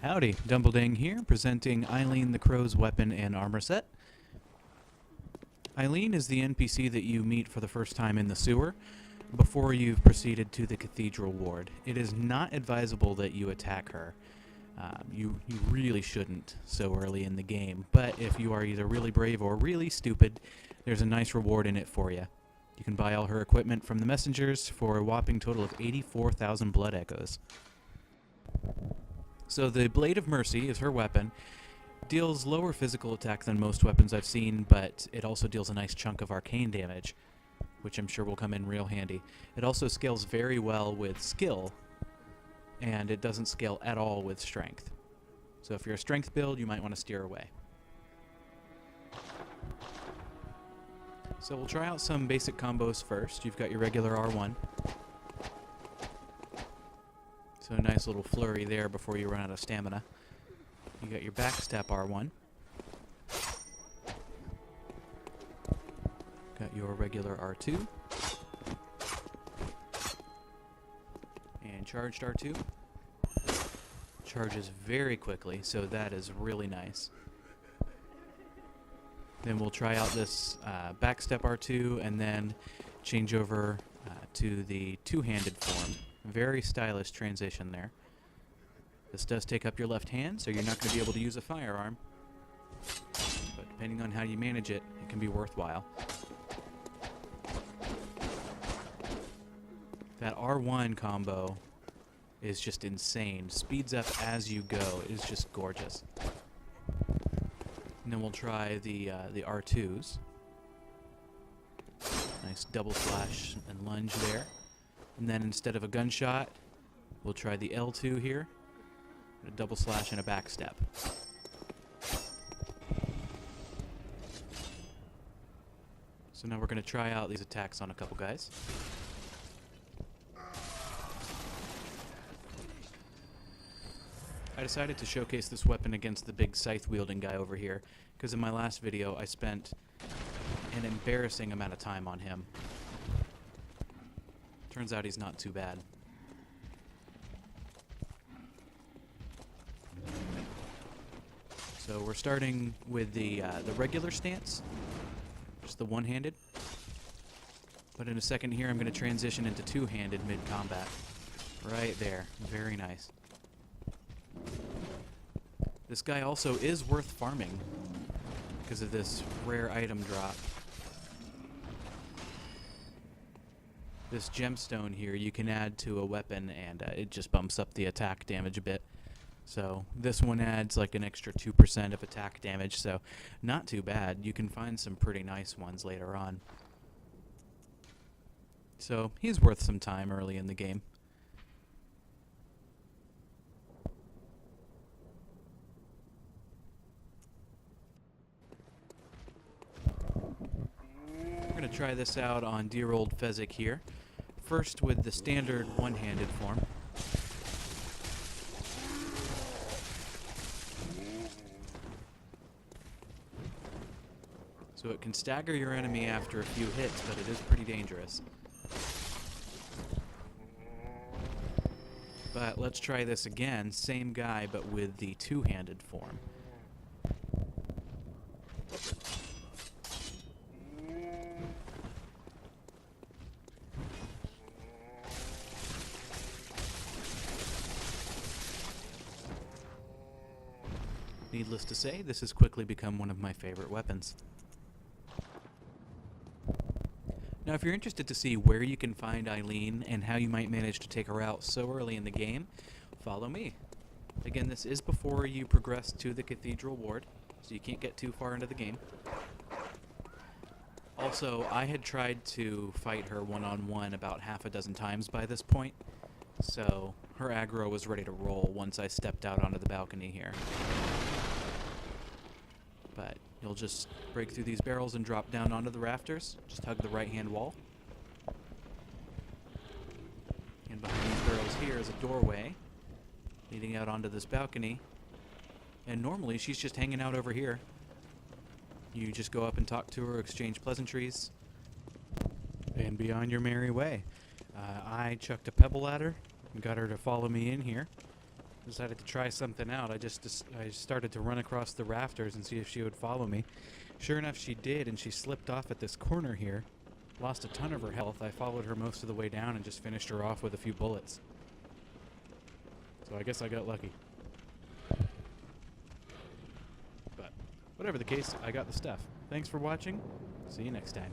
Howdy, Dumbleding here, presenting Eileen the Crow's weapon and armor set. Eileen is the NPC that you meet for the first time in the sewer before you've proceeded to the Cathedral Ward. It is not advisable that you attack her. You really shouldn't so early in the game, but if you are either really brave or really stupid, there's a nice reward in it for you. You can buy all her equipment from the messengers for a whopping total of 84,000 blood echoes. So the Blade of Mercy is her weapon. Deals lower physical attack than most weapons I've seen, but it also deals a nice chunk of arcane damage, which I'm sure will come in real handy. It also scales very well with skill, and it doesn't scale at all with strength. So if you're a strength build, you might want to steer away. So we'll try out some basic combos first. You've got your regular R1. So a nice little flurry there before you run out of stamina. You got your backstep R1. Got your regular R2. And charged R2. Charges very quickly, so that is really nice. Then we'll try out this backstep R2 and then change over to the two-handed form. Very stylish transition there. This does take up your left hand, so you're not going to be able to use a firearm. But depending on how you manage it, it can be worthwhile. That R1 combo is just insane. Speeds up as you go. It is just gorgeous. And then we'll try the R2s. Nice double slash and lunge there. And then instead of a gunshot, we'll try the L2 here. A double slash and a backstep. So now we're going to try out these attacks on a couple guys. I decided to showcase this weapon against the big scythe-wielding guy over here, because in my last video I spent an embarrassing amount of time on him. Turns out he's not too bad. So we're starting with the regular stance, just the one-handed. But in a second here I'm going to transition into two-handed mid-combat. Right there. Very nice. This guy also is worth farming because of this rare item drop. This gemstone here you can add to a weapon and it just bumps up the attack damage a bit. So this one adds like an extra 2% of attack damage, so not too bad. You can find some pretty nice ones later on. So he's worth some time early in the game. We're going to try this out on dear old Fezzik here. First with the standard one-handed form. So it can stagger your enemy after a few hits, but it is pretty dangerous. But let's try this again, same guy but with the two-handed form. Needless to say, this has quickly become one of my favorite weapons. Now, if you're interested to see where you can find Eileen and how you might manage to take her out so early in the game, follow me. Again, this is before you progress to the Cathedral Ward, so you can't get too far into the game. Also, I had tried to fight her one-on-one about half a dozen times by this point, so her aggro was ready to roll once I stepped out onto the balcony here. But you'll just break through these barrels and drop down onto the rafters. Just hug the right-hand wall. And behind these barrels here is a doorway leading out onto this balcony. And normally she's just hanging out over here. You just go up and talk to her, exchange pleasantries, and be on your merry way. I chucked a pebble at her and got her to follow me in here. decided to try something out. I started to run across the rafters and see if she would follow me. Sure enough, she did, and she slipped off at this corner here. Lost a ton of her health. I followed her most of the way down and just finished her off with a few bullets. So I guess I got lucky. But whatever the case, I got the stuff. Thanks for watching. See you next time.